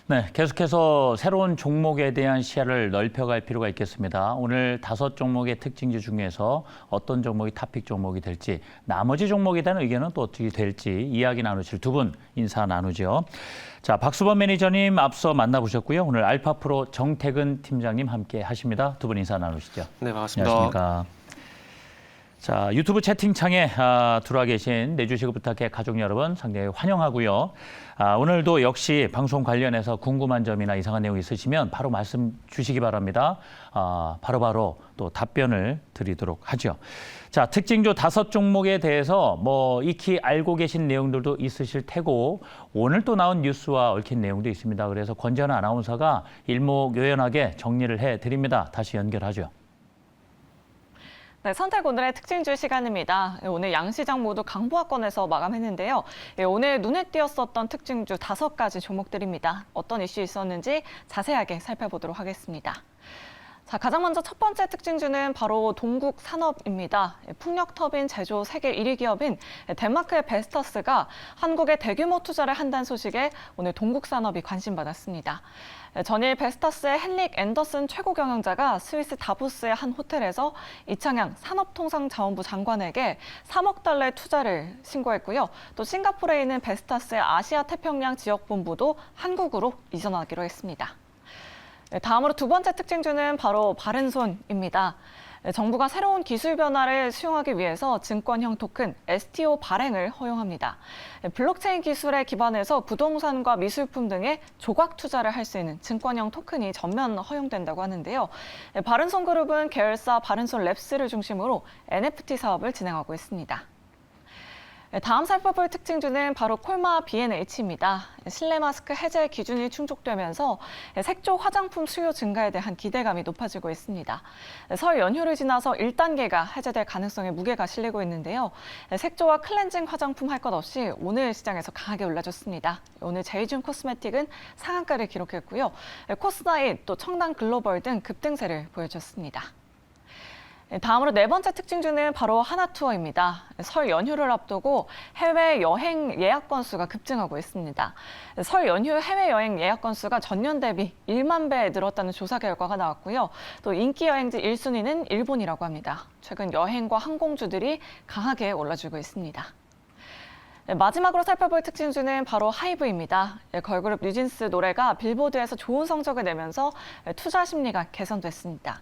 네, 계속해서 새로운 종목에 대한 시야를 넓혀갈 필요가 있겠습니다. 오늘 5종목의 특징주 중에서 어떤 종목이 탑픽 종목이 될지, 나머지 종목에 대한 의견은 또 어떻게 될지 이야기 나누실 두 분 인사 나누죠. 자, 박수범 매니저님 앞서 만나보셨고요. 오늘 알파프로 정태근 팀장님 함께 하십니다. 두 분 인사 나누시죠. 네, 반갑습니다. 안녕하십니까. 자, 유튜브 채팅창에 들어와 계신 내주시고 부탁해 가족 여러분 상당히 환영하고요. 오늘도 역시 방송 관련해서 궁금한 점이나 이상한 내용 있으시면 바로 말씀 주시기 바랍니다. 바로바로 또 답변을 드리도록 하죠. 자, 특징주 5종목에 대해서 익히 알고 계신 내용들도 있으실 테고 오늘 또 나온 뉴스와 얽힌 내용도 있습니다. 그래서 권재현 아나운서가 일목요연하게 정리를 해드립니다. 다시 연결하죠. 네, 선택 오늘의 특징주 시간입니다. 오늘 양시장 모두 강보합권에서 마감했는데요. 오늘 눈에 띄었었던 특징주 5가지 종목들입니다. 어떤 이슈 있었는지 자세하게 살펴보도록 하겠습니다. 자, 가장 먼저 첫 번째 특징주는 바로 동국 산업입니다. 풍력 터빈 제조 세계 1위 기업인 덴마크의 베스터스가 한국에 대규모 투자를 한다는 소식에 오늘 동국 산업이 관심받았습니다. 전일 베스터스의 헨릭 앤더슨 최고 경영자가 스위스 다보스의 한 호텔에서 이창양 산업통상자원부 장관에게 3억 달러의 투자를 신고했고요. 또 싱가포르에 있는 베스터스의 아시아 태평양 지역본부도 한국으로 이전하기로 했습니다. 다음으로 두 번째 특징주는 바로 바른손입니다. 정부가 새로운 기술 변화를 수용하기 위해서 증권형 토큰 STO 발행을 허용합니다. 블록체인 기술에 기반해서 부동산과 미술품 등의 조각 투자를 할 수 있는 증권형 토큰이 전면 허용된다고 하는데요. 바른손 그룹은 계열사 바른손 랩스를 중심으로 NFT 사업을 진행하고 있습니다. 다음 살펴볼 특징주는 바로 콜마 B&H입니다. 실내 마스크 해제 기준이 충족되면서 색조 화장품 수요 증가에 대한 기대감이 높아지고 있습니다. 설 연휴를 지나서 1단계가 해제될 가능성에 무게가 실리고 있는데요. 색조와 클렌징 화장품 할 것 없이 오늘 시장에서 강하게 올라줬습니다. 오늘 제이준 코스메틱은 상한가를 기록했고요. 코스나잇, 또 청담 글로벌 등 급등세를 보여줬습니다. 다음으로 네 번째 특징주는 바로 하나투어입니다. 설 연휴를 앞두고 해외 여행 예약 건수가 급증하고 있습니다. 설 연휴 해외 여행 예약 건수가 전년 대비 1만 배 늘었다는 조사 결과가 나왔고요. 또 인기 여행지 1순위는 일본이라고 합니다. 최근 여행과 항공주들이 강하게 올라주고 있습니다. 마지막으로 살펴볼 특징주는 바로 하이브입니다. 걸그룹 뉴진스 노래가 빌보드에서 좋은 성적을 내면서 투자 심리가 개선됐습니다.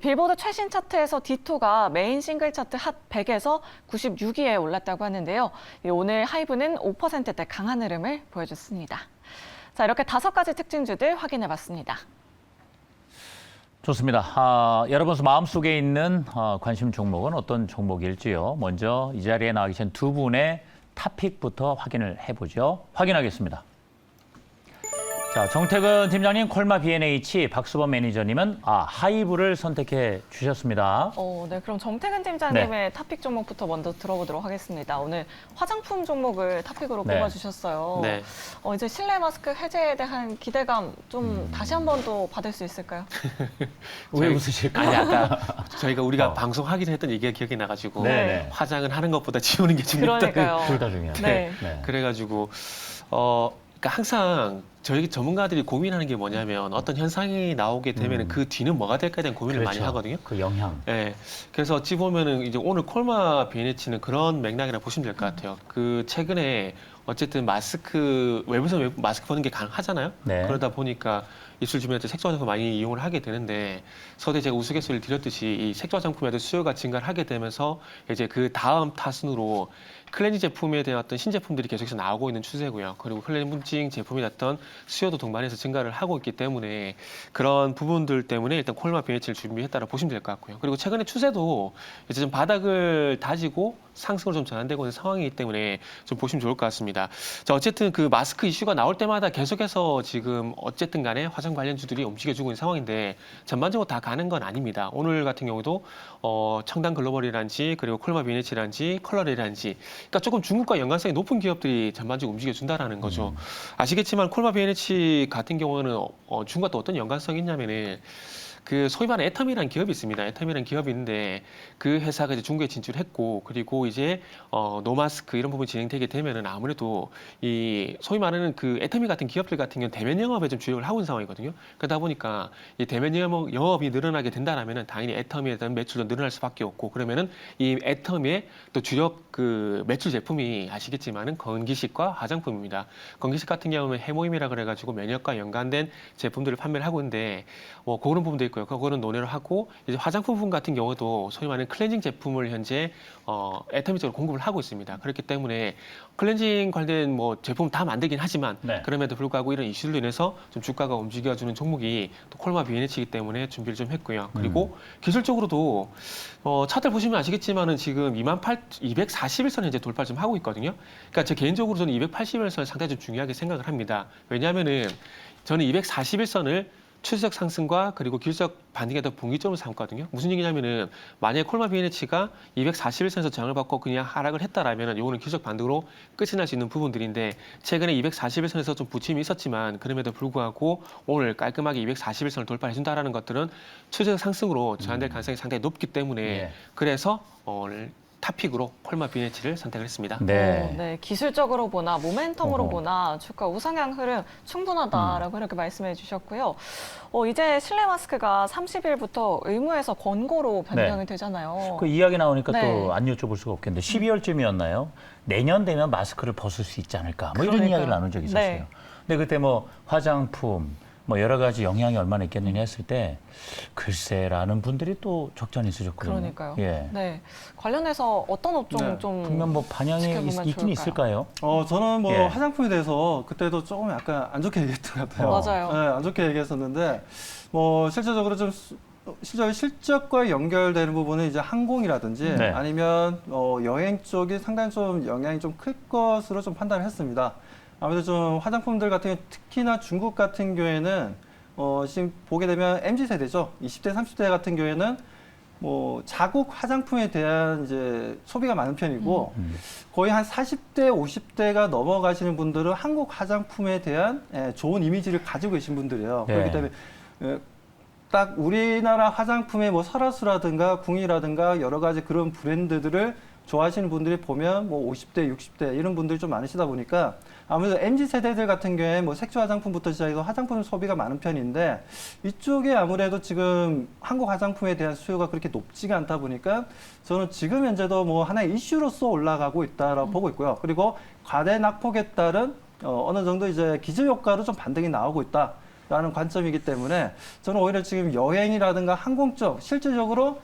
빌보드 최신 차트에서 디토가 메인 싱글 차트 핫 100에서 96위에 올랐다고 하는데요. 오늘 하이브는 5%대 강한 흐름을 보여줬습니다. 자, 이렇게 5가지 특징주들 확인해봤습니다. 좋습니다. 여러분 마음속에 있는 관심 종목은 어떤 종목일지요. 먼저 이 자리에 나와 계신 두 분의 탑픽부터 확인을 해보죠. 확인하겠습니다. 자, 정태근 팀장님, 콜마 B&H, 박수범 매니저님은 하이브를 선택해 주셨습니다. 네, 그럼 정태근 팀장님의 탑픽 종목부터 먼저 들어보도록 하겠습니다. 오늘 화장품 종목을 탑픽으로 뽑아주셨어요. 네. 이제 실내 마스크 해제에 대한 기대감 좀 다시 한 번 더 받을 수 있을까요? 왜 웃으실까요? 아니, 아까 우리가 방송하기로 했던 얘기가 기억이 나가지고 네네. 화장은 하는 것보다 지우는 게 중요하다. 그러니까요. 둘 다 중요해요. 네. 네. 그래가지고 그러니까 항상 저희 전문가들이 고민하는 게 뭐냐면 어떤 현상이 나오게 되면 그 뒤는 뭐가 될까에 대한 고민을 많이 하거든요. 그 영향. 네, 그래서 어찌 보면은 이제 오늘 콜마 B&H는 그런 맥락이라 보시면 될 것 같아요. 그 최근에 어쨌든 마스크 외부에서 마스크 벗는 게 가능하잖아요. 네. 그러다 보니까 입술 주변에서 색조 화장품 많이 이용을 하게 되는데 서두에 제가 우스갯소리를 드렸듯이 이 색조 화장품에도 수요가 증가를 하게 되면서 이제 그 다음 타순으로 클렌징 제품에 대한 어떤 신제품들이 계속해서 나오고 있는 추세고요. 그리고 클렌징 제품이 어떤 수요도 동반해서 증가를 하고 있기 때문에 그런 부분들 때문에 일단 콜마 B&H를 준비했다고 보시면 될 것 같고요. 그리고 최근에 추세도 이제 좀 바닥을 다지고 상승으로 좀 전환되고 있는 상황이기 때문에 좀 보시면 좋을 것 같습니다. 자, 어쨌든 그 마스크 이슈가 나올 때마다 계속해서 지금 어쨌든 간에 화장 관련주들이 움직여주고 있는 상황인데 전반적으로 다 가는 건 아닙니다. 오늘 같은 경우도 청담 글로벌이란지 그리고 콜마 B&H란지 컬러레이란지 그러니까 조금 중국과 연관성이 높은 기업들이 전반적으로 움직여준다라는 거죠. 아시겠지만 콜마 B&H 같은 경우는 중국과 또 어떤 연관성이 있냐면은 그 소위 말하는 애텀이라는 기업이 있습니다. 애텀이라는 기업이 있는데 그 회사가 이제 중국에 진출했고 그리고 이제 노마스크 이런 부분이 진행되게 되면은 아무래도 이 소위 말하는 그 애터미 같은 기업들 같은 경우는 대면 영업에 좀 주력을 하고 있는 상황이거든요. 그러다 보니까 이 대면 영업이 늘어나게 된다라면은 당연히 애터미에 대한 매출도 늘어날 수밖에 없고 그러면은 이 애터미의 또 주력 그 매출 제품이 아시겠지만은 건기식과 화장품입니다. 건기식 같은 경우는 해모임이라 그래가지고 면역과 연관된 제품들을 판매를 하고 있는데 그런 부분도 있고요. 그거는 논의를 하고 이제 화장품 부분 같은 경우도 소위 말하는 클렌징 제품을 현재 애터미 쪽으로 공급을 하고 있습니다. 그렇기 때문에 클렌징 관련 뭐 제품 다 만들긴 하지만 네. 그럼에도 불구하고 이런 이슈들로 인해서 좀 주가가 움직여주는 종목이 또 콜마 비엔에치이기 때문에 준비를 좀 했고요. 그리고 기술적으로도 차트를 보시면 아시겠지만은 지금 241선 현재 돌파를 좀 하고 있거든요. 그러니까 제 개인적으로 저는 281선을 상당히 좀 중요하게 생각을 합니다. 왜냐하면은 저는 241선을 추세적 상승과 그리고 기술적 반등에 더 분기점을 삼거든요. 무슨 얘기냐면은 만약에 콜마 비엔에치가 241선에서 저항을 받고 그냥 하락을 했다라면은 요거는 기술적 반등으로 끝이 날 수 있는 부분들인데 최근에 241선에서 좀 부침이 있었지만 그럼에도 불구하고 오늘 깔끔하게 241선을 돌파해 준다라는 것들은 추세적 상승으로 전환될 가능성이 상당히 높기 때문에 예. 그래서 오늘 탑픽으로 콜마 비엔에치를 선택을 했습니다. 네. 네, 기술적으로 보나 모멘텀으로 어허. 보나 주가 우상향 흐름 충분하다라고 이렇게 말씀해 주셨고요. 이제 실내 마스크가 30일부터 의무에서 권고로 변경이 되잖아요. 그 이야기 나오니까 네. 또 안 여쭤볼 수가 없겠는데 12월쯤이었나요? 내년 되면 마스크를 벗을 수 있지 않을까? 뭐 이런 그러니까요. 이야기를 나눈 적이 있었어요. 네. 근데 그때 뭐 화장품 뭐 여러 가지 영향이 얼마나 있겠느냐 했을 때 글쎄라는 분들이 또 적잖이 있으셨거든요. 그러니까요. 예. 네, 관련해서 어떤 업종 네. 좀 분명 뭐 반영이 지켜보면 있긴 좋을까요? 있을까요? 저는 뭐 예. 화장품에 대해서 그때도 조금 약간 안 좋게 얘기했던 것 같아요. 맞아요. 네, 안 좋게 얘기했었는데 뭐 실질적으로 좀 실적과 연결되는 부분은 이제 항공이라든지 네. 아니면 여행 쪽이 상당히 좀 영향이 좀 클 것으로 좀 판단을 했습니다. 아무래도 좀 화장품들 같은 경우 특히나 중국 같은 경우에는 지금 보게 되면 MZ 세대죠. 20대, 30대 같은 경우에는 뭐 자국 화장품에 대한 이제 소비가 많은 편이고 거의 한 40대, 50대가 넘어가시는 분들은 한국 화장품에 대한 좋은 이미지를 가지고 계신 분들이에요. 예. 그렇기 때문에 딱 우리나라 화장품의 뭐 설화수라든가 궁이라든가 여러 가지 그런 브랜드들을 좋아하시는 분들이 보면 뭐 50대, 60대 이런 분들이 좀 많으시다 보니까 아무래도 MZ 세대들 같은 경우에 뭐 색조 화장품부터 시작해서 화장품 소비가 많은 편인데 이쪽에 아무래도 지금 한국 화장품에 대한 수요가 그렇게 높지가 않다 보니까 저는 지금 현재도 뭐 하나의 이슈로서 올라가고 있다라고 보고 있고요. 그리고 과대 낙폭에 따른 어느 정도 이제 기저 효과로 좀 반등이 나오고 있다라는 관점이기 때문에 저는 오히려 지금 여행이라든가 항공 쪽 실질적으로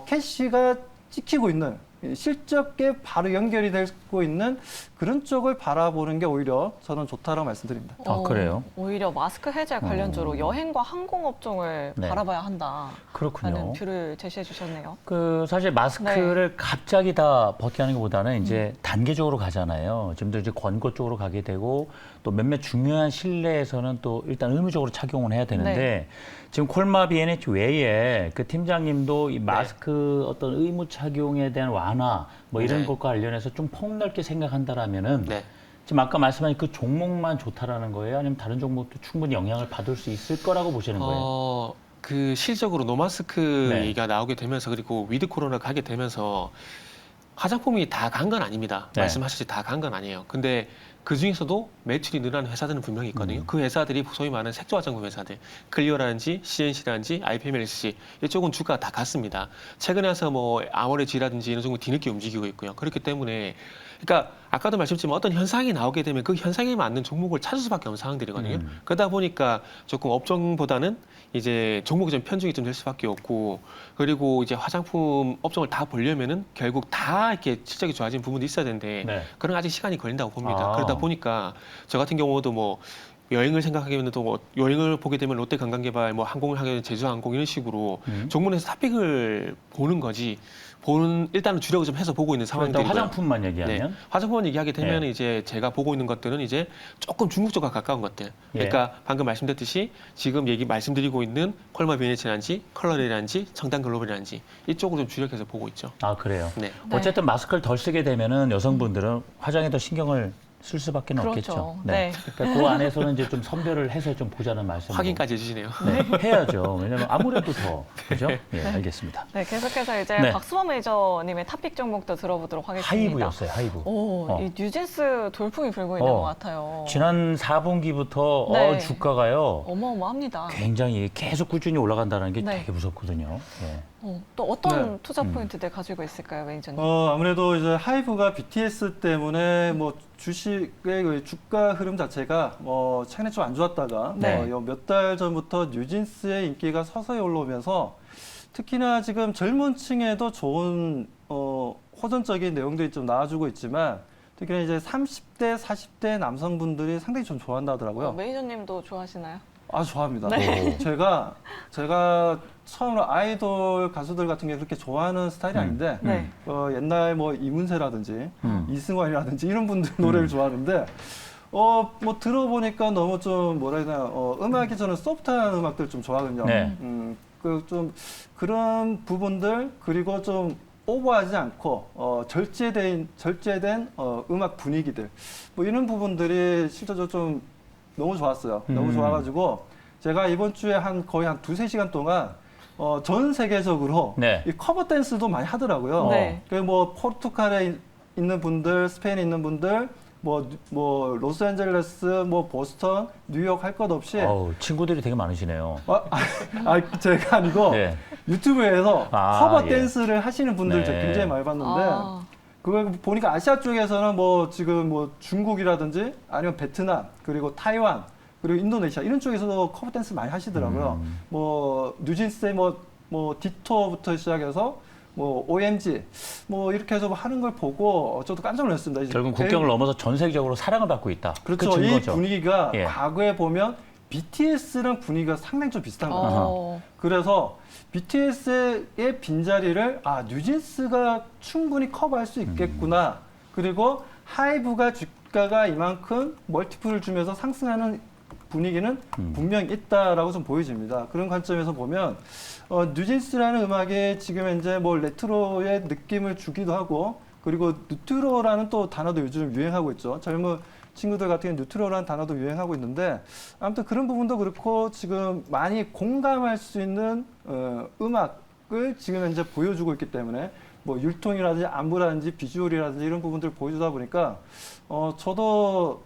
캐시가 찍히고 있는 실적에 바로 연결이 되고 있는 그런 쪽을 바라보는 게 오히려 저는 좋다라고 말씀드립니다. 아, 그래요? 오히려 마스크 해제 관련주로 여행과 항공 업종을 네. 바라봐야 한다라는 그렇군요. 뷰를 제시해 주셨네요. 그 사실 마스크를 갑자기 다 벗게 하는 것보다는 이제 단계적으로 가잖아요. 지금도 이제 권고 쪽으로 가게 되고 또 몇몇 중요한 실내에서는 또 일단 의무적으로 착용을 해야 되는데 지금 콜마 비엔에치 외에 그 팀장님도 이 마스크 어떤 의무 착용에 대한 완화 뭐 이런 네. 것과 관련해서 좀 폭넓게 생각한다라면은 네. 지금 아까 말씀하신 그 종목만 좋다라는 거예요? 아니면 다른 종목도 충분히 영향을 받을 수 있을 거라고 보시는 거예요? 그 실적으로 노마스크 네. 얘기가 나오게 되면서 그리고 위드 코로나가 가게 되면서 화장품이 다 간 건 아닙니다. 네. 말씀하셨듯이 다 간 건 아니에요. 근데 그 중에서도 매출이 늘어나는 회사들은 분명히 있거든요. 그 회사들이 소위 말하는 색조 화장품 회사들, 클리어라든지 CNC라든지 IPMLC 이쪽은 주가가 다 갔습니다. 최근에 와서 뭐 아모레지라든지 이런 종목 뒤늦게 움직이고 있고요. 그렇기 때문에 그러니까 아까도 말씀드렸지만 어떤 현상이 나오게 되면 그 현상에 맞는 종목을 찾을 수밖에 없는 상황들이거든요. 그러다 보니까 조금 업종보다는 이제 종목이 좀 편중이 좀 될 수밖에 없고 그리고 이제 화장품 업종을 다 보려면은 결국 다 이렇게 실적이 좋아진 부분도 있어야 되는데 네. 그런 아직 시간이 걸린다고 봅니다. 아. 그러다 보니까 저 같은 경우도 뭐 여행을 생각하게 또 뭐 여행을 보게 되면 롯데관광개발, 뭐 항공을 하게 되면 제주항공 이런 식으로 종문에서 탑픽을 보는 거지. 일단은 주력을 좀 해서 보고 있는 일단 상황들이고요. 화장품만 얘기하면 네. 화장품만 얘기하게 되면 예. 이제 제가 보고 있는 것들은 이제 조금 중국 쪽과 가까운 것들. 그러니까 방금 말씀드렸듯이 지금 말씀드리고 있는 콜마 비엔에치라든지 컬러리라든지 청단 글로벌이라든지 이쪽으로 좀 주력해서 보고 있죠. 아 그래요. 네. 네. 어쨌든 마스크를 덜 쓰게 되면은 여성분들은 화장에 더 신경을 쓸 수밖에 그렇죠. 없겠죠. 네. 그러니까 그 안에서는 이제 좀 선별을 해서 좀 보자는 말씀. 확인까지 해주시네요. 네, 해야죠. 왜냐면 아무래도 더 그죠? 예, 알겠습니다. 네, 계속해서 이제 네. 박수범 매니저님의 탑픽 종목도 들어보도록 하겠습니다. 하이브였어요, 하이브. 오, 이 뉴진스 돌풍이 불고 있는 것 같아요. 지난 4분기부터 네. 주가가요. 어마어마합니다. 굉장히 계속 꾸준히 올라간다는 게 네. 되게 무섭거든요. 예. 또 어떤 네. 투자 포인트들 가지고 있을까요, 매니저님? 아무래도 이제 하이브가 BTS 때문에 뭐 주식의 그 주가 흐름 자체가 뭐 최근에 좀 안 좋았다가 네. 몇 달 전부터 뉴진스의 인기가 서서히 올라오면서 특히나 지금 젊은 층에도 좋은 호전적인 내용들이 좀 나와주고 있지만 특히나 이제 30대, 40대 남성분들이 상당히 좀 좋아한다 하더라고요. 매니저님도 좋아하시나요? 아, 좋아합니다. 네. 제가 처음으로 아이돌 가수들 같은 게 그렇게 좋아하는 스타일이 아닌데 네. 옛날 뭐 이문세라든지 이승환이라든지 이런 분들 노래를 좋아하는데 뭐 들어보니까 너무 좀 뭐라 해야 되나 음악이 저는 소프트한 음악들 좀 좋아하거든요. 네. 그 좀 그런 부분들 그리고 좀 오버하지 않고 절제된 음악 분위기들 뭐 이런 부분들이 실제로 좀 너무 좋았어요. 너무 좋아가지고 제가 이번 주에 거의 한 2-3시간 동안 전 세계적으로 네. 이 커버 댄스도 많이 하더라고요. 네. 그 뭐 포르투갈에 있는 분들, 스페인에 있는 분들, 뭐 로스앤젤레스, 뭐 보스턴, 뉴욕 할 것 없이 친구들이 되게 많으시네요. 제가 아니고 네. 유튜브에서 아, 커버 예. 댄스를 하시는 분들 네. 제가 굉장히 많이 봤는데 아, 그걸 보니까 아시아 쪽에서는 뭐 지금 뭐 중국이라든지 아니면 베트남 그리고 타이완 그리고 인도네시아 이런 쪽에서도 커버 댄스 많이 하시더라고요. 뭐 뉴진스의 뭐 디토부터 시작해서 뭐 OMG 뭐 이렇게 해서 하는 걸 보고 저도 깜짝 놀랐습니다. 이제 결국 국경을 넘어서 전 세계적으로 사랑을 받고 있다. 그렇죠. 그 이 증거죠. 분위기가 예. 과거에 보면 BTS랑 분위기가 상당히 좀 비슷한 것 같아요. 어, 그래서 BTS의 빈자리를 뉴진스가 충분히 커버할 수 있겠구나. 그리고 하이브가 주가가 이만큼 멀티플을 주면서 상승하는 분위기는 분명히 있다라고 좀 보여집니다. 그런 관점에서 보면 뉴진스라는 음악이 지금 이제 뭐 레트로의 느낌을 주기도 하고 그리고 뉴트로라는 또 단어도 요즘 유행하고 있죠. 젊은 친구들 같은 경우는 뉴트로라는 단어도 유행하고 있는데 아무튼 그런 부분도 그렇고 지금 많이 공감할 수 있는 음악을 지금 현재 보여주고 있기 때문에 뭐 율동이라든지 안무라든지 비주얼이라든지 이런 부분들을 보여주다 보니까 저도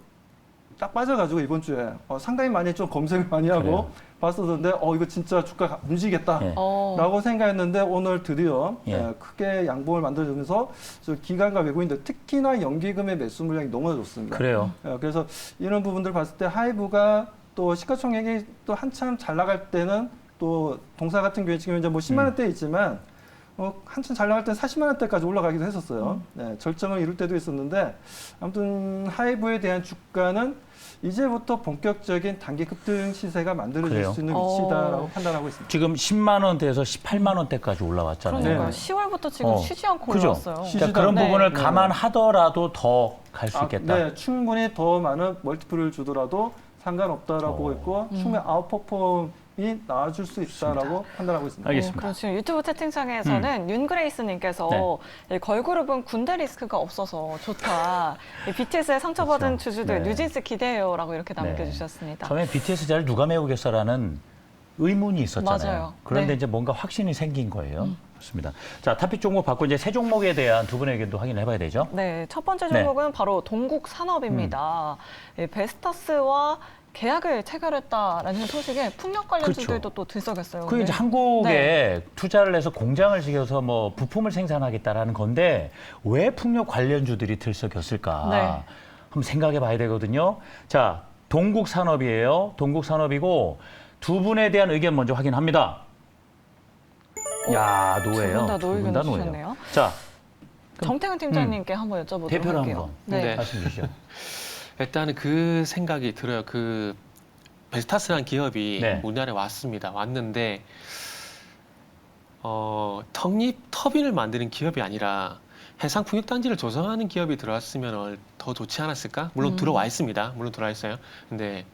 딱 빠져가지고 이번 주에 상당히 많이 좀 검색을 많이 하고 그래요. 봤었는데 이거 진짜 주가 움직이겠다. 예. 라고 생각했는데 오늘 드디어 예. 크게 양봉을 만들어주면서 기관과 외국인들 특히나 연기금의 매수 물량이 너무나 좋습니다. 그래요. 그래서 이런 부분들 봤을 때 하이브가 또 시가총액이 또 한참 잘 나갈 때는 또 동사 같은 경우에 지금 이제 뭐 10만 원대 있지만 한참 잘 나갈 때는 40만 원대까지 올라가기도 했었어요. 네, 절정을 이룰 때도 있었는데 아무튼 하이브에 대한 주가는 이제부터 본격적인 단기 급등 시세가 만들어질 그래요? 수 있는 위치다라고 판단하고 있습니다. 지금 10만 원대에서 18만 원대까지 올라왔잖아요. 그러니까요. 네. 10월부터 지금 쉬지 않고 그죠? 올라왔어요. 그러니까 그런 네. 부분을 네. 감안하더라도 더 갈 수 있겠다. 네, 충분히 더 많은 멀티플을 주더라도 상관없다라고 보고 있고 충분히 아웃퍼폼이 나와줄 수 있다라고 판단하고 있습니다. 알겠습니다. 그리고 지금 유튜브 채팅창에서는 윤그레이스님께서 이 걸그룹은 군대 리스크가 없어서 좋다. 이 BTS에 상처받은 그렇죠. 주주들 네. 뉴진스 기대해요라고 이렇게 남겨주셨습니다. 처음에 BTS 자를 누가 메우겠어라는 의문이 있었잖아요. 맞아요. 그런데 네. 이제 뭔가 확신이 생긴 거예요. 좋습니다. 자, 탑픽 종목 받고 이제 새 종목에 대한 두 분의 의견도 확인해 봐야 되죠. 네, 첫 번째 네. 종목은 바로 동국산업입니다. 이 베스터스와 계약을 체결했다라는 소식에 풍력 관련주들도 그렇죠. 또 들썩였어요. 그게 이제 오늘. 한국에 네. 투자를 해서 공장을 지어서 뭐 부품을 생산하겠다라는 건데 왜 풍력 관련주들이 들썩였을까? 네. 한번 생각해 봐야 되거든요. 자, 동국산업이에요. 동국산업이고 두 분에 대한 의견 먼저 확인합니다. 야, 노예요. 두분 다 두 분 노의견 다 노예요. 주셨네요. 자, 정태근 팀장님께 한번 여쭤보도록 대표로 할게요. 한번 네. 말씀 주시죠. 일단은 그 생각이 들어요. 그 베스타스라는 기업이 네. 우리나라에 왔습니다. 왔는데 터빈을 만드는 기업이 아니라 해상 풍력 단지를 조성하는 기업이 들어왔으면 더 좋지 않았을까? 물론 들어와 있습니다. 물론 들어와 있어요. 근데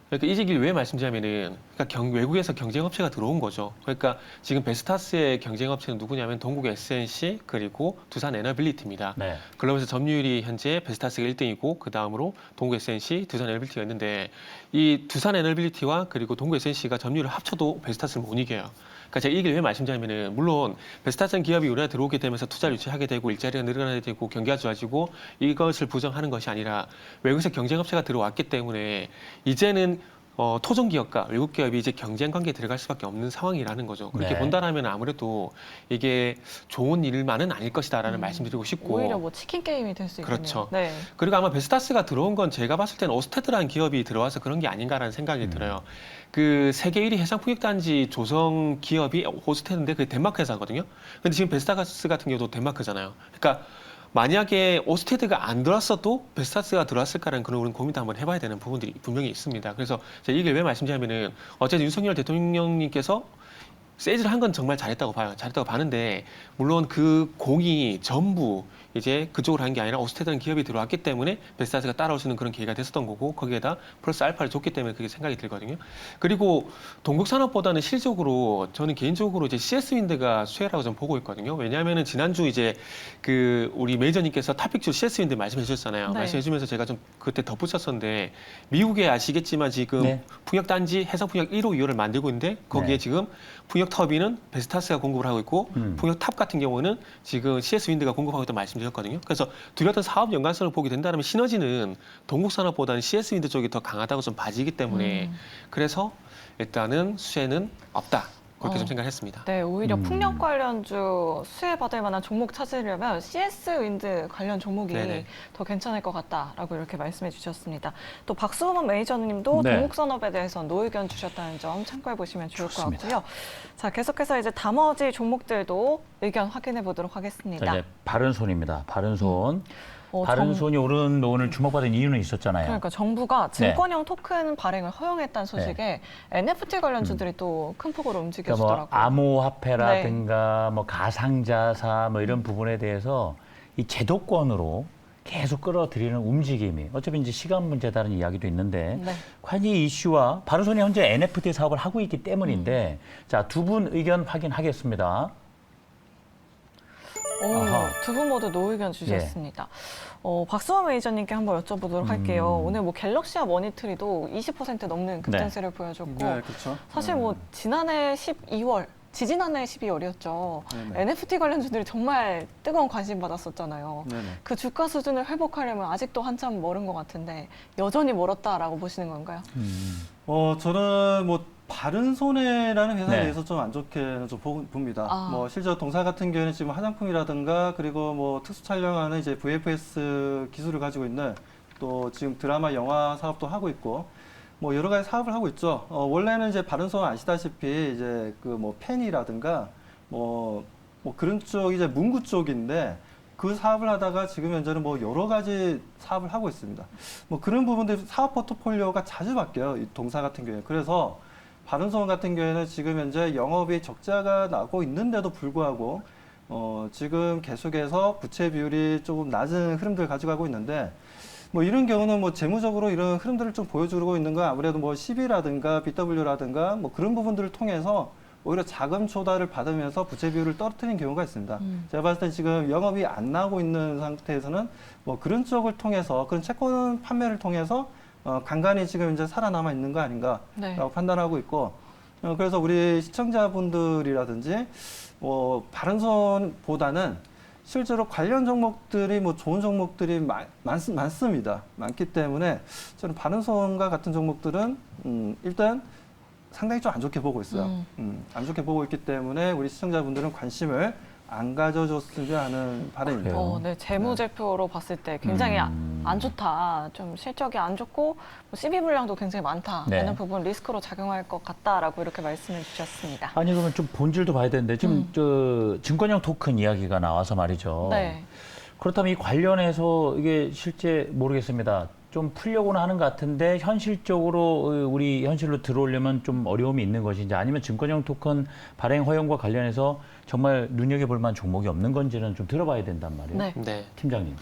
그러니까 이 얘기를 왜 말씀드리냐면은 그러니까 외국에서 경쟁업체가 들어온 거죠. 그러니까 지금 베스타스의 경쟁업체는 누구냐면 동국 SNC 그리고 두산 에너빌리티입니다. 네. 글로벌에서 점유율이 현재 베스타스가 1등이고 그 다음으로 동국 SNC, 두산 에너빌리티가 있는데 이 두산 에너빌리티와 그리고 동국 SNC가 점유율을 합쳐도 베스타스를 못 이겨요. 그러니까 제가 이 얘기를 왜 말씀드리냐면은 물론 베스타스는 기업이 우리나라에 들어오게 되면서 투자를 유치하게 되고 일자리가 늘어나게 되고 경기가 좋아지고 이것을 부정하는 것이 아니라 외국에서 경쟁업체가 들어왔기 때문에 이제는 토종 기업과 외국 기업이 이제 경쟁 관계에 들어갈 수밖에 없는 상황이라는 거죠. 그렇게 네. 본다라면 아무래도 이게 좋은 일만은 아닐 것이다라는 말씀드리고 싶고. 오히려 뭐 치킨 게임이 될 수 있겠네요. 그렇죠. 네. 그리고 아마 베스타스가 들어온 건 제가 봤을 때는 오스테드라는 기업이 들어와서 그런 게 아닌가라는 생각이 들어요. 그 세계 1위 해상풍력단지 조성 기업이 오스테드인데 그게 덴마크 회사거든요. 근데 지금 베스타스 같은 경우도 덴마크잖아요. 그러니까 만약에 오스테드가 안 들어왔어도 베스타스가 들어왔을까라는 그런 우리는 고민도 한번 해봐야 되는 부분들이 분명히 있습니다. 그래서 제가 이걸 왜 말씀드리냐면은 어쨌든 윤석열 대통령님께서 세일을 한 건 정말 잘했다고 봐요. 잘했다고 봐는데 물론 그 공이 전부 이제 그쪽으로 한 게 아니라 오스테드라는 기업이 들어왔기 때문에 베스타스가 따라올 수 있는 그런 기회가 됐었던 거고 거기에다 플러스 알파를 줬기 때문에 그게 생각이 들거든요. 그리고 동국산업보다는 실질적으로 저는 개인적으로 이제 CS윈드가 수혜라고 좀 보고 있거든요. 왜냐하면은 지난주 이제 그 우리 매니저님께서 탑픽주 CS윈드 말씀해 주셨잖아요. 네. 말씀해 주면서 제가 좀 그때 덧붙였었는데 미국에 아시겠지만 지금 네. 풍력단지 해상풍력 1호 2호를 만들고 있는데 거기에 네. 지금 풍력 터빈은 베스타스가 공급을 하고 있고 풍력 탑 같은 경우는 지금 CS윈드가 공급하고 있다고 말씀드렸거든요. 그래서 둘이 어떤 사업 연관성을 보게 된다면 시너지는 동국산업보다는 CS윈드 쪽이 더 강하다고 좀 봐지기 때문에 그래서 일단은 수혜는 없다. 그렇게 좀 생각했습니다. 네, 오히려 풍력 관련주 수혜 받을 만한 종목 찾으려면 CS 윈드 관련 종목이 네네. 더 괜찮을 것 같다라고 이렇게 말씀해 주셨습니다. 또 박수범 매니저님도 네. 동국산업에 대해서 노의견 주셨다는 점 참고해 보시면 좋을 좋습니다. 것 같고요. 자, 계속해서 이제 나머지 종목들도 의견 확인해 보도록 하겠습니다. 자, 이제 바른손입니다. 바른손. 어, 바른손이 오늘 주목받은 이유는 있었잖아요. 그러니까 정부가 네. 증권형 토큰 발행을 허용했다는 소식에 NFT 관련주들이 또 큰 폭으로 그러니까 움직여주더라고요. 뭐 암호화폐라든가 뭐 가상자사 뭐 이런 부분에 대해서 이 제도권으로 계속 끌어들이는 움직임이 어차피 이제 시간 문제다는 이야기도 있는데 네. 과연 이 이슈와 바른손이 현재 NFT 사업을 하고 있기 때문인데 자, 두 분 의견 확인하겠습니다. 아하. 두 분 모두 노의견 주셨습니다. 박수원 매니저님께 한번 여쭤보도록 할게요. 오늘 뭐 갤럭시와 머니트리도 20% 넘는 급등세를 보여줬고 네, 그렇죠. 사실 뭐 지난해 12월, 지지난해 12월이었죠. 네네. NFT 관련주들이 정말 뜨거운 관심 받았었잖아요. 네네. 그 주가 수준을 회복하려면 아직도 한참 멀은 것 같은데 여전히 멀었다라고 보시는 건가요? 저는 뭐 바른 손해라는 회사에 네. 대해서 좀 안 좋게 좀 봅니다. 아. 뭐 실제 동사 같은 경우에는 지금 화장품이라든가 그리고 뭐 특수 촬영하는 이제 VFS 기술을 가지고 있는 또 지금 드라마 영화 사업도 하고 있고 뭐 여러 가지 사업을 하고 있죠. 원래는 이제 바른 손 아시다시피 이제 그 뭐 펜이라든가 뭐 그런 쪽 이제 문구 쪽인데 그 사업을 하다가 지금 현재는 뭐 여러 가지 사업을 하고 있습니다. 뭐 그런 부분들 사업 포트폴리오가 자주 바뀌어요. 이 동사 같은 경우에. 그래서 바른손 같은 경우에는 지금 현재 영업이 적자가 나고 있는데도 불구하고 지금 계속해서 부채 비율이 조금 낮은 흐름들을 가져가고 있는데 뭐 이런 경우는 뭐 재무적으로 이런 흐름들을 좀 보여주고 있는 건 아무래도 뭐 CB라든가 BW라든가 뭐 그런 부분들을 통해서 오히려 자금 조달을 받으면서 부채 비율을 떨어뜨리는 경우가 있습니다. 제가 봤을 때 지금 영업이 안 나고 있는 상태에서는 뭐 그런 쪽을 통해서 그런 채권 판매를 통해서 간간히 지금 이제 살아남아 있는 거 아닌가라고 네. 판단하고 있고 그래서 우리 시청자분들이라든지 바른손보다는 실제로 관련 종목들이 뭐 좋은 종목들이 많습니다. 많기 때문에 저는 바른손과 같은 종목들은 일단 상당히 좀 안 좋게 보고 있어요. 안 좋게 보고 있기 때문에 우리 시청자분들은 관심을 안 가져줬으면 하는 바람입니다. 그래요? 네, 재무제표로 봤을 때 굉장히 안 좋다. 좀 실적이 안 좋고 뭐 CB 물량도 굉장히 많다라는 네. 부분 리스크로 작용할 것 같다라고 이렇게 말씀을 주셨습니다. 아니 그러면 좀 본질도 봐야 되는데 지금 저 증권형 토큰 이야기가 나와서 말이죠. 네. 그렇다면 이 관련해서 이게 실제 모르겠습니다. 좀 풀려고는 하는 것 같은데 현실적으로 우리 현실로 들어오려면 좀 어려움이 있는 것인지 아니면 증권형 토큰 발행 허용과 관련해서 정말 눈여겨볼 만한 종목이 없는 건지는 좀 들어봐야 된단 말이에요. 네. 네. 팀장님.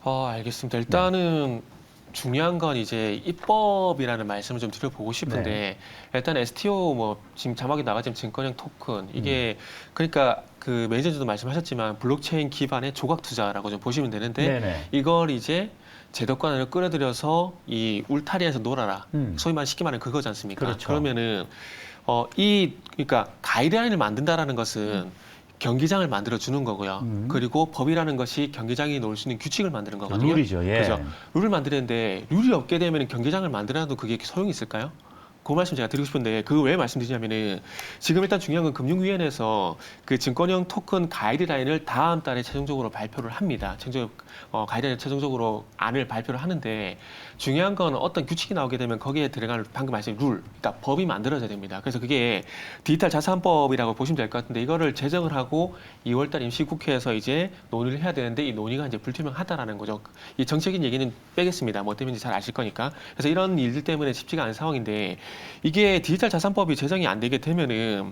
알겠습니다. 일단은 중요한 건 이제 입법이라는 말씀을 좀 드려보고 싶은데 네. 일단 STO 뭐 지금 자막에 나가지만 증권형 토큰 이게 그러니까 그 매니저도 말씀하셨지만 블록체인 기반의 조각 투자라고 좀 보시면 되는데 네네. 이걸 이제 제도권을 끌어들여서 이 울타리에서 놀아라. 소위 말해 쉽게 말하면 그거지 않습니까? 그렇죠. 그러면은 그러니까 가이드라인을 만든다라는 것은 경기장을 만들어 주는 거고요. 그리고 법이라는 것이 경기장이 놓을 수 있는 규칙을 만드는 거거든요. 룰이죠. 예. 그죠? 룰을 만드는데 룰이 없게 되면 경기장을 만들어도 그게 소용이 있을까요? 그 말씀 제가 드리고 싶은데 그 왜 말씀드리냐면은 지금 일단 중요한 건 금융위원회에서 그 증권형 토큰 가이드라인을 다음 달에 최종적으로 발표를 합니다. 가이드라인 최종적으로 안을 발표를 하는데 중요한 건 어떤 규칙이 나오게 되면 거기에 들어갈 방금 말씀하신 룰, 그러니까 법이 만들어져야 됩니다. 그래서 그게 디지털 자산법이라고 보시면 될 것 같은데 이거를 제정을 하고 2월달 임시국회에서 이제 논의를 해야 되는데 이 논의가 이제 불투명하다라는 거죠. 이 정책인 얘기는 빼겠습니다. 뭐 때문인지 잘 아실 거니까. 그래서 이런 일들 때문에 쉽지가 않은 상황인데 이게 디지털 자산법이 제정이 안 되게 되면은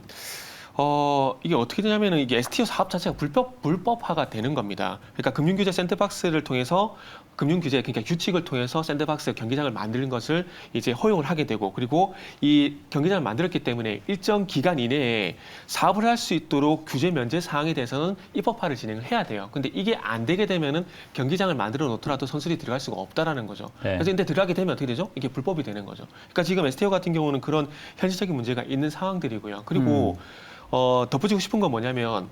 이게 어떻게 되냐면은 이게 STO 사업 자체가 불법화가 되는 겁니다. 그러니까 금융규제 샌드박스를 통해서 금융규제, 그러니까 규칙을 통해서 샌드박스 경기장을 만드는 것을 이제 허용을 하게 되고 그리고 이 경기장을 만들었기 때문에 일정 기간 이내에 사업을 할 수 있도록 규제 면제 사항에 대해서는 입법화를 진행을 해야 돼요. 근데 이게 안 되게 되면은 경기장을 만들어 놓더라도 선수들이 들어갈 수가 없다라는 거죠. 네. 그래서 근데 들어가게 되면 어떻게 되죠? 이게 불법이 되는 거죠. 그러니까 지금 STO 같은 경우는 그런 현실적인 문제가 있는 상황들이고요. 그리고 덧붙이고 싶은 건 뭐냐면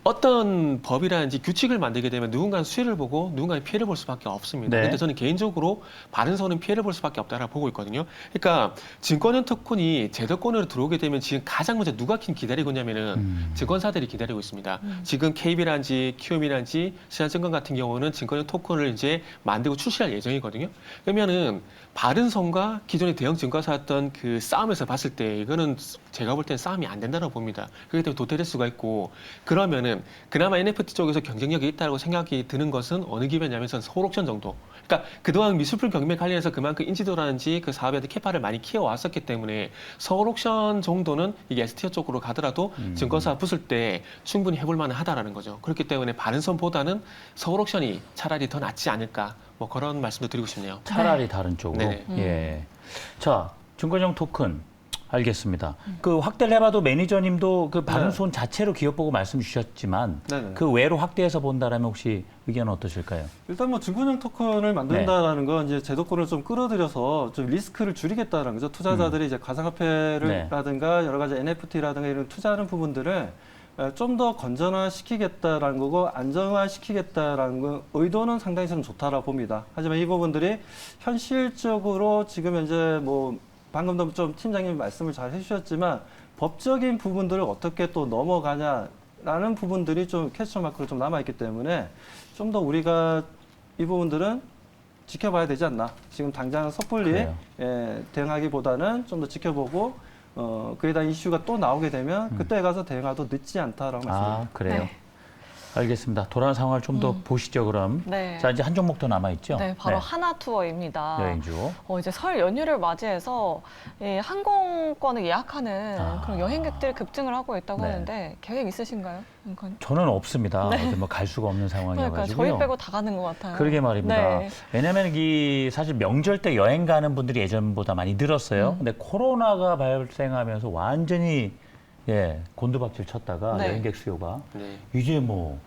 어떤 법이라든지 규칙을 만들게 되면 누군가는 수혜를 보고 누군가는 피해를 볼 수밖에 없습니다. 네. 근데 저는 개인적으로 바른선은 피해를 볼 수밖에 없다라고 보고 있거든요. 그러니까 증권형 토큰이 제도권으로 들어오게 되면 지금 가장 먼저 누가 기다리고 있냐면은 증권사들이 기다리고 있습니다. 지금 KB라든지 키움이라든지 신한증권 같은 경우는 증권형 토큰을 이제 만들고 출시할 예정이거든요. 그러면은 바른선과 기존의 대형 증권사였던 그 싸움에서 봤을 때 이거는 제가 볼 때는 싸움이 안 된다고 봅니다. 그렇기 때문에 도태될 수가 있고 그러면은 그나마 NFT 쪽에서 경쟁력이 있다고 생각이 드는 것은 어느 기회냐면 서울 옥션 정도. 그러니까 그동안 미술품 경매 관련해서 그만큼 인지도라든지 그 사업에 대한 캐파를 많이 키워왔었기 때문에 서울 옥션 정도는 이게 STO 쪽으로 가더라도 증권사 붙을 때 충분히 해볼 만하다라는 거죠. 그렇기 때문에 바른선보다는 서울 옥션이 차라리 더 낫지 않을까. 뭐 그런 말씀도 드리고 싶네요. 차라리 다른 쪽으로. 네네. 예. 자, 증권형 토큰. 알겠습니다. 그 확대를 해봐도 매니저님도 그 바른손 자체로 기업 보고 말씀 주셨지만 네네. 그 외로 확대해서 본다라면 혹시 의견은 어떠실까요? 일단 뭐 증권형 토큰을 만든다라는 건 이제 제도권을 좀 끌어들여서 좀 리스크를 줄이겠다는 거죠. 투자자들이 이제 가상화폐라든가 여러 가지 NFT라든가 이런 투자하는 부분들을 좀 더 건전화시키겠다라는 거고 안정화시키겠다라는 거 의도는 상당히 저는 좋다라고 봅니다. 하지만 이 부분들이 현실적으로 지금 현재 뭐 방금도 좀 팀장님이 말씀을 잘 해주셨지만 법적인 부분들을 어떻게 또 넘어가냐라는 부분들이 좀 퀘스천 마크로 좀 남아있기 때문에 좀 더 우리가 이 부분들은 지켜봐야 되지 않나. 지금 당장 섣불리 대응하기보다는 좀 더 지켜보고 그에 대한 이슈가 또 나오게 되면 그때 가서 대응하도 늦지 않다라고 말씀드립니다. 아, 그래요? 네. 알겠습니다. 돌아가는 상황을 좀 더 보시죠, 그럼. 네. 자, 이제 한 종목 더 남아있죠? 네, 바로 하나투어입니다. 여행주. 이제 설 연휴를 맞이해서 이 항공권을 예약하는 그런 여행객들이 급증을 하고 있다고 네. 하는데 계획 있으신가요? 저는 없습니다. 어디 뭐 갈 수가 없는 상황이어가지고요. 그러니까 저희 빼고 다 가는 것 같아요. 그러게 말입니다. 네. 왜냐하면 이 사실 명절 때 여행 가는 분들이 예전보다 많이 늘었어요. 근데 코로나가 발생하면서 완전히 곤두박질 쳤다가 네. 여행객 수요가 네. 이제 뭐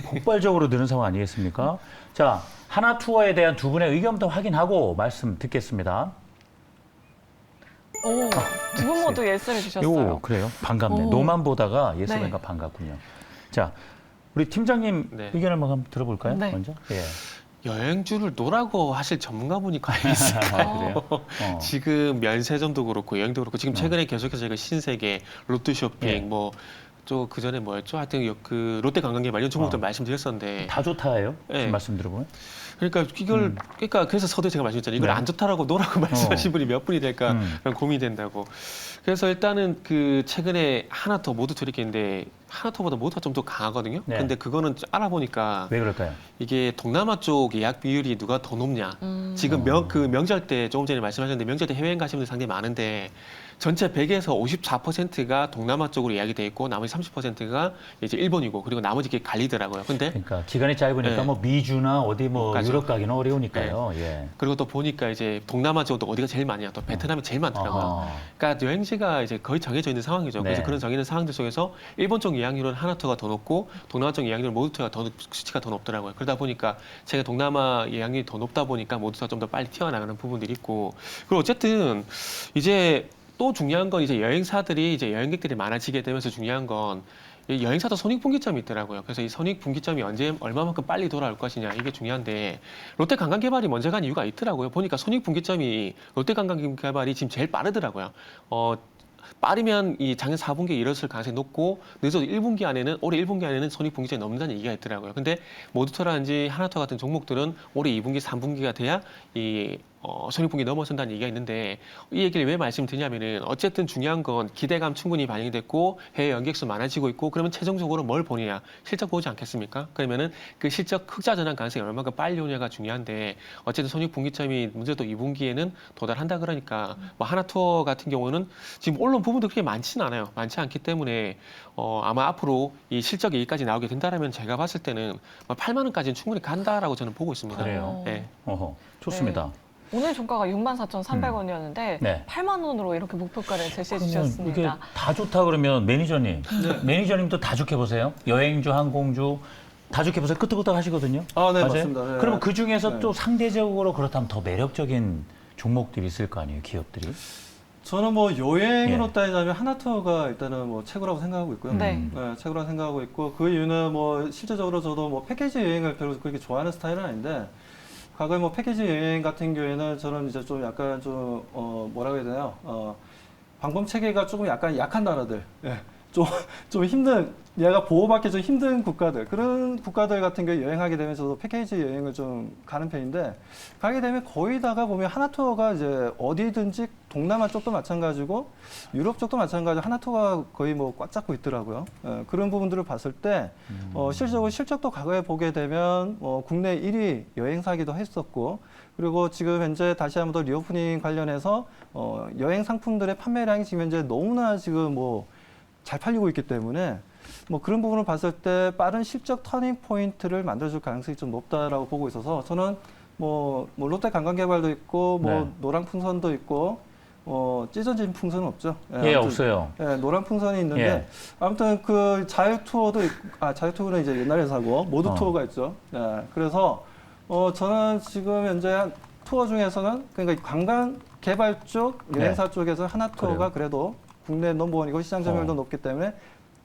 폭발적으로 느는 상황 아니겠습니까? 자, 하나투어에 대한 두 분의 의견부터 확인하고 말씀 듣겠습니다. 두 분 모두 예스를 주셨어요. 요 그래요? 반갑네. 오. 노만 보다가 예스맨가 네. 반갑군요. 자, 우리 팀장님 네. 의견을 한번 들어볼까요? 네. 먼저. 예. 여행주를 노라고 하실 전문가분이 과연 있을까요? 아, 그래요? 지금 면세점도 그렇고 여행도 그렇고 지금 최근에 계속해서 저희가 신세계, 롯데쇼핑 예. 뭐 또 그 전에 뭐였죠? 하여튼 그 롯데 관광객 이런 종목들 말씀드렸었는데 다 좋다예요? 네. 지금 말씀 들어보면. 그러니까 이걸 그러니까 그래서 서두에 제가 말씀드렸잖아요. 이걸 네. 안 좋다라고 노라고 말씀하신 분이 몇 분이 될까 그런 고민이 된다고. 그래서 일단은 그 최근에 하나 더 모두 드리겠는데 하나투어보다 모두가 좀 더 강하거든요. 네. 근데 그거는 알아보니까 왜 그럴까요? 이게 동남아 쪽 예약 비율이 누가 더 높냐. 지금 그 명절 때 조금 전에 말씀하셨는데 명절 때 해외여행 가시는 분들 상당히 많은데 전체 100에서 54%가 동남아 쪽으로 예약이 돼 있고 나머지 30%가 이제 일본이고 그리고 나머지 게 갈리더라고요. 근데 그러니까 기간이 짧으니까 네. 뭐 미주나 어디 뭐 가죠. 유럽 가기는 어려우니까요. 예. 그리고 또 보니까 이제 동남아 쪽도 어디가 제일 많냐 또 베트남이 제일 많더라고요. 어. 그러니까 여행지가 이제 거의 정해져 있는 상황이죠. 그래서 네. 그런 정해진 상황들 속에서 일본 쪽 예약률은 하나투어가 더 높고 동남아 쪽 예약률은 모두가 더 수치가 더 높더라고요. 그러다 보니까 제가 동남아 예약률이 더 높다 보니까 모두가 좀 더 빨리 튀어나가는 부분들이 있고 그리고 어쨌든 이제 또 중요한 건 이제 여행사들이 이제 여행객들이 많아지게 되면서 중요한 건 이 여행사도 손익분기점이 있더라고요. 그래서 이 손익분기점이 언제 얼마만큼 빨리 돌아올 것이냐 이게 중요한데 롯데관광개발이 먼저 간 이유가 있더라고요. 보니까 손익분기점이 롯데관광개발이 지금 제일 빠르더라고요. 빠르면 이 작년 4분기에 이뤘을 가능성이 높고 늦어도 1분기 안에는 올해 1분기 안에는 손익분기점이 넘는다는 얘기가 있더라고요. 근데 모두터라든지 하나투어 같은 종목들은 올해 2분기, 3분기가 돼야 이 손익분기 넘어선다는 얘기가 있는데 이 얘기를 왜 말씀드리냐면은 어쨌든 중요한 건 기대감 충분히 반영이 됐고 해외 연객수 많아지고 있고 그러면 최종적으로 뭘 보느냐 실적 보지 않겠습니까? 그러면은 그 실적 흑자 전환 가능성이 얼마큼 빨리 오냐가 중요한데 어쨌든 손익분기점이 문제도 2분기에는 도달한다 그러니까 뭐 하나투어 같은 경우는 지금 언론 부분도 그렇게 많지는 않아요. 많지 않기 때문에 아마 앞으로 이 실적 얘기까지 나오게 된다라면 제가 봤을 때는 8만 원까지는 충분히 간다라고 저는 보고 있습니다. 그래요? 네. 어허, 좋습니다. 오늘 종가가 64,300원이었는데 네. 8만 원으로 이렇게 목표가를 제시해 그러면 이게 주셨습니다. 다 좋다 그러면 매니저님, 매니저님도 다 좋게 보세요. 여행주, 항공주 다 좋게 보세요. 끄떡끄떡 하시거든요. 네, 맞아요? 맞습니다. 네. 그러면 그 중에서 네. 또 상대적으로 그렇다면 더 매력적인 종목들이 있을 거 아니에요, 기업들이. 저는 뭐 여행으로 예. 따지자면 하나투어가 일단은 뭐 최고라고 생각하고 있고요. 네. 최고라고 생각하고 있고 그 이유는 뭐 실제적으로 저도 뭐 패키지 여행을 별로 그렇게 좋아하는 스타일은 아닌데 과거에 뭐 패키지 여행 같은 경우에는 저는 이제 좀 약간 좀 뭐라고 해야 되나요? 방범 체계가 조금 약간 약한 나라들, 예. 좀 힘든 얘가 보호받기 좀 힘든 국가들 그런 국가들 같은 경우 여행하게 되면 저도 패키지 여행을 좀 가는 편인데 가게 되면 거의 다가 보면 하나투어가 이제 어디든지 동남아 쪽도 마찬가지고 유럽 쪽도 마찬가지고 하나투어가 거의 뭐 꽉 잡고 있더라고요. 예, 그런 부분들을 봤을 때 실질적으로 실적도 과거에 보게 되면 국내 1위 여행사기도 했었고 그리고 지금 현재 다시 한번 더 리오프닝 관련해서 여행 상품들의 판매량이 지금 현재 너무나 지금 뭐 잘 팔리고 있기 때문에 뭐 그런 부분을 봤을 때 빠른 실적 터닝 포인트를 만들어줄 가능성이 좀 높다라고 보고 있어서 저는 뭐 롯데 관광개발도 있고 뭐 네. 노랑풍선도 있고 찢어진 풍선은 없죠. 예, 아무튼, 없어요. 예, 노랑풍선이 있는데 예. 아무튼 그 자유투어도 있고, 자유투어는 이제 옛날에 사고 모두 투어가 있죠. 예, 그래서 저는 지금 현재 투어 중에서는 그러니까 관광 개발 쪽 여행사 쪽에서 하나투어가 그래도 국내 넘버원이고 시장 점유율도 높기 때문에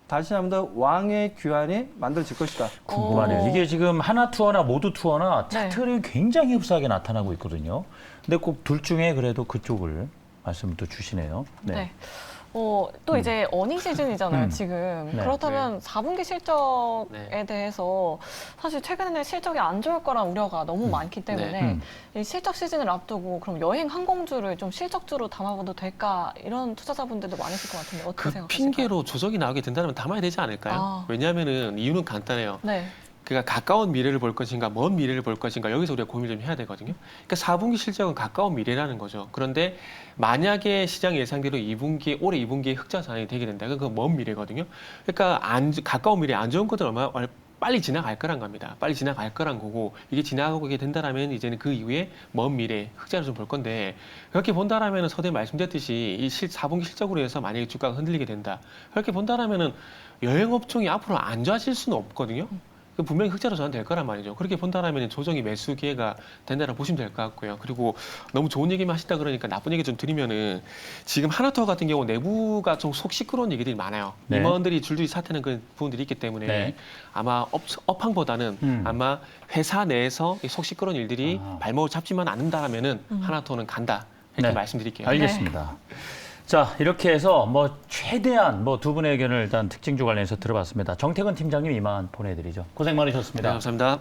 다시 한번 더 왕의 규환이 만들어질 것이다. 궁금하네요. 이게 지금 하나 투어나 모두 투어나 차트를 굉장히 흡사하게 나타나고 있거든요. 근데 꼭 둘 중에 그래도 그쪽을 말씀을 또 주시네요. 네. 또 이제 어닝 시즌이잖아요, 지금. 네. 그렇다면 4분기 실적에 대해서 사실 최근에는 실적이 안 좋을 거란 우려가 너무 많기 때문에 이 실적 시즌을 앞두고 그럼 여행 항공주를 좀 실적주로 담아봐도 될까 이런 투자자분들도 많으실 것 같은데 어떻게 그 생각하실까요? 핑계로 조정이 나오게 된다면 담아야 되지 않을까요? 왜냐하면은 이유는 간단해요. 네. 그러니까 가까운 미래를 볼 것인가, 먼 미래를 볼 것인가 여기서 우리가 고민을 좀 해야 되거든요. 그러니까 4분기 실적은 가까운 미래라는 거죠. 그런데 만약에 시장 예상대로 올해 2분기에 흑자 전환이 되게 된다. 그건 먼 미래거든요. 그러니까 가까운 미래 안 좋은 것들 빨리 지나갈 거란 겁니다. 빨리 지나갈 거란 거고 이게 지나가게 된다라면 이제는 그 이후에 먼 미래 흑자를 좀 볼 건데 그렇게 본다라면은 서두에 말씀드렸듯이 이 4분기 실적으로 해서 만약에 주가가 흔들리게 된다. 그렇게 본다라면은 여행업종이 앞으로 안 좋아질 수는 없거든요. 분명히 흑자로 전환될 거란 말이죠. 그렇게 본다라면 조정이 매수 기회가 된다고 보시면 될 것 같고요. 그리고 너무 좋은 얘기만 하신다 그러니까 나쁜 얘기 좀 드리면은 지금 하나투어 같은 경우 내부가 좀 속 시끄러운 얘기들이 많아요. 네. 임원들이 줄줄이 사퇴하는 그런 부분들이 있기 때문에 네. 아마 업황보다는 아마 회사 내에서 이 속 시끄러운 일들이 발목을 잡지만 않는다라면은 하나투어는 간다. 이렇게 말씀드릴게요. 알겠습니다. 자, 이렇게 해서 뭐 최대한 두 분의 의견을 일단 특징주 관련해서 들어봤습니다. 정태근 팀장님 이만 보내드리죠. 고생 많으셨습니다. 네, 감사합니다.